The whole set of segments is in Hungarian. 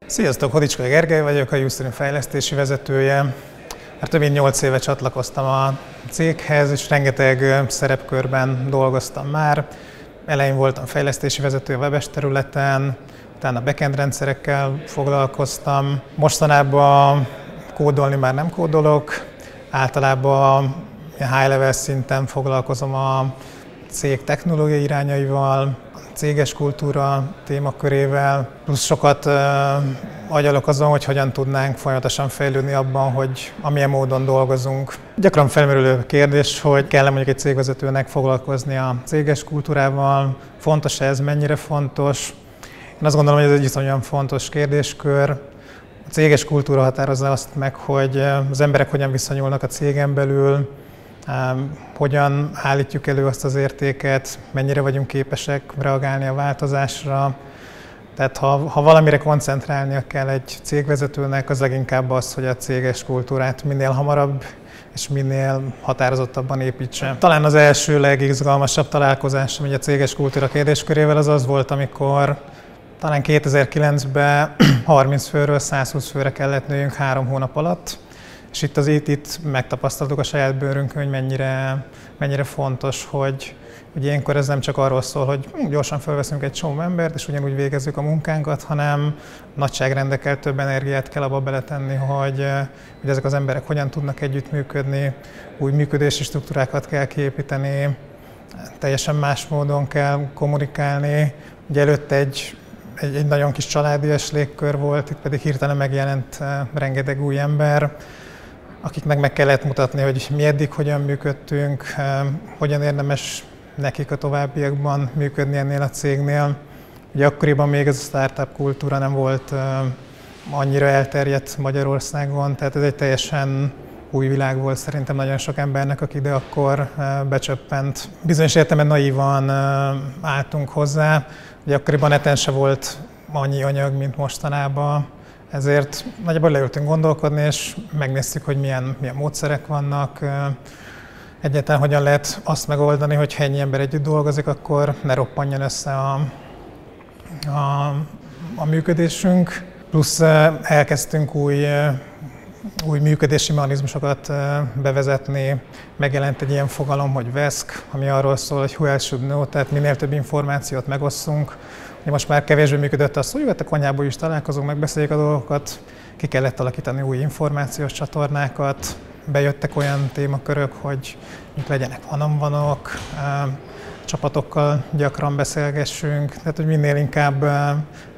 Sziasztok, Hodicskai Gergely vagyok, a Userim fejlesztési vezetője. Már több mint 8 éve csatlakoztam a céghez, és rengeteg szerepkörben dolgoztam már. Elején voltam fejlesztési vezető a webes területen, utána backend rendszerekkel foglalkoztam. Mostanában kódolni már nem kódolok, általában high-level szinten foglalkozom a cég technológiai irányaival, céges kultúra témakörével, plusz sokat agyalok azon, hogy hogyan tudnánk folyamatosan fejlődni abban, hogy amilyen módon dolgozunk. Gyakran felmerülő kérdés, hogy kell-e mondjuk egy cégvezetőnek foglalkozni a céges kultúrával, fontos ez, mennyire fontos. Én azt gondolom, hogy ez egy olyan fontos kérdéskör. A céges kultúra határozza azt meg, hogy az emberek hogyan viszonyulnak a cégen belül, hogyan állítjuk elő azt az értéket, mennyire vagyunk képesek reagálni a változásra. Tehát ha valamire koncentrálnia kell egy cégvezetőnek, az leginkább az, hogy a céges kultúrát minél hamarabb és minél határozottabban építse. Talán az első legizgalmasabb találkozásom a céges kultúra kérdéskörével az volt, amikor talán 2009-ben 30 főről 120 főre kellett nőjünk 3 hónap alatt. És itt megtapasztaltuk a saját bőrünkön, hogy mennyire fontos, hogy ilyenkor ez nem csak arról szól, hogy gyorsan felveszünk egy csomó embert, és ugyanúgy végezzük a munkánkat, hanem nagyságrendekkel több energiát kell abba beletenni, hogy ezek az emberek hogyan tudnak együttműködni, új működési struktúrákat kell kiépíteni, teljesen más módon kell kommunikálni. Ugye előtte egy nagyon kis családias légkör volt, itt pedig hirtelen megjelent rengeteg új ember, akiknek meg kellett mutatni, hogy mi eddig hogyan működtünk, hogyan érdemes nekik a továbbiakban működni ennél a cégnél. Ugye akkoriban még ez a startup kultúra nem volt annyira elterjedt Magyarországon, tehát ez egy teljesen új világ volt szerintem nagyon sok embernek, aki ide akkor becsöppent. Bizonyos értelemben naívan álltunk hozzá, ugye akkoriban neten se volt annyi anyag, mint mostanában. Ezért nagyjából leültünk gondolkodni, és megnéztük, hogy milyen módszerek vannak. Egyáltalán hogyan lehet azt megoldani, hogy ha ennyi ember együtt dolgozik, akkor ne roppanjon össze a működésünk. Plusz elkezdtünk új működési mechanizmusokat bevezetni. Megjelent egy ilyen fogalom, hogy WESC, ami arról szól, hogy who else should know, tehát minél több információt megosszunk. Most már kevésbé működött az, hogy a konyhából is találkozunk, megbeszéljük a dolgokat, ki kellett alakítani új információs csatornákat, bejöttek olyan témakörök, hogy legyenek one-on-one-ok, csapatokkal gyakran beszélgessünk, tehát hogy minél inkább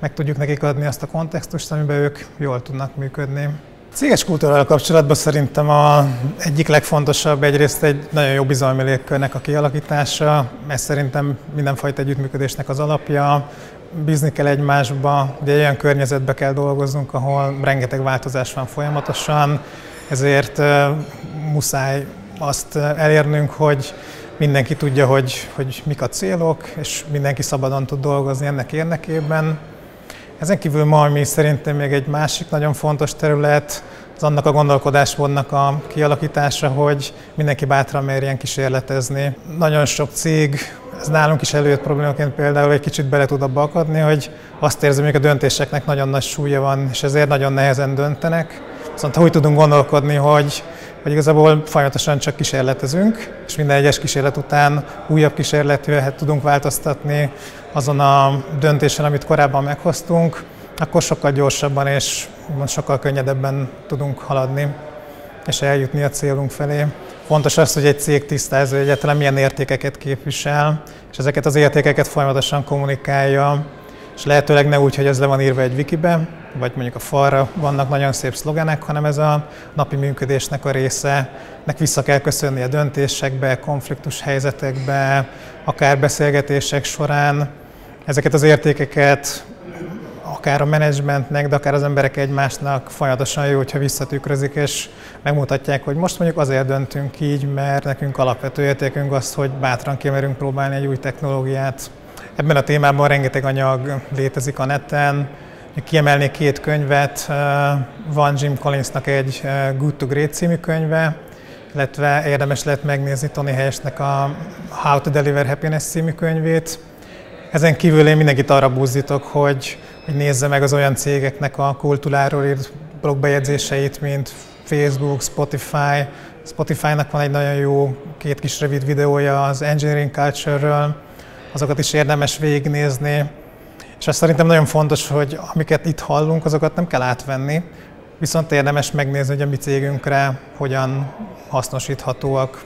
meg tudjuk nekik adni azt a kontextust, amiben ők jól tudnak működni. Céges kultúrával kapcsolatban szerintem egyik legfontosabb egyrészt egy nagyon jó bizalmi légkörnek a kialakítása. Ez szerintem mindenfajta együttműködésnek az alapja. Bízni kell egymásba, ugye olyan környezetbe kell dolgoznunk, ahol rengeteg változás van folyamatosan, ezért muszáj azt elérnünk, hogy mindenki tudja, hogy mik a célok, és mindenki szabadon tud dolgozni ennek érdekében. Ezen kívül ma, ami szerintem még egy másik nagyon fontos terület, az annak a gondolkodásmódnak a kialakítása, hogy mindenki bátran merjen kísérletezni. Nagyon sok cég, ez nálunk is előjött problémaként például, egy kicsit bele tud abba akadni, hogy azt érzem, hogy a döntéseknek nagyon nagy súlya van, és ezért nagyon nehezen döntenek. Viszont úgy tudunk gondolkodni, hogy igazából folyamatosan csak kísérletezünk, és minden egyes kísérlet után újabb kísérletűeket tudunk változtatni azon a döntésen, amit korábban meghoztunk, akkor sokkal gyorsabban és sokkal könnyedebben tudunk haladni, és eljutni a célunk felé. Fontos az, hogy egy cég tisztázza, hogy egyáltalán milyen értékeket képvisel, és ezeket az értékeket folyamatosan kommunikálja, és lehetőleg ne úgy, hogy ez le van írva egy wikibe, vagy mondjuk a falra vannak nagyon szép szlogenek, hanem ez a napi működésnek a része. Nek vissza kell köszönni a döntésekbe, konfliktus helyzetekbe, akár beszélgetések során. Ezeket az értékeket akár a menedzsmentnek, de akár az emberek egymásnak folyamatosan jó, hogyha visszatükrözik, és megmutatják, hogy most mondjuk azért döntünk így, mert nekünk alapvető értékünk az, hogy bátran kimerünk próbálni egy új technológiát. Ebben a témában rengeteg anyag létezik a neten. Kiemelnék 2 könyvet, van Jim Collinsnak egy Good to Great című könyve, illetve érdemes lehet megnézni Tony Hayesnek a How to Deliver Happiness című könyvét. Ezen kívül én mindenkit arra buzdítok, hogy nézze meg az olyan cégeknek a kultúráról írt blogbejegyzéseit, mint Facebook, Spotify. Spotify-nak van egy nagyon jó 2 kis rövid videója az Engineering Culture-ről, azokat is érdemes végignézni. És azt szerintem nagyon fontos, hogy amiket itt hallunk, azokat nem kell átvenni, viszont érdemes megnézni, hogy a mi cégünkre hogyan hasznosíthatóak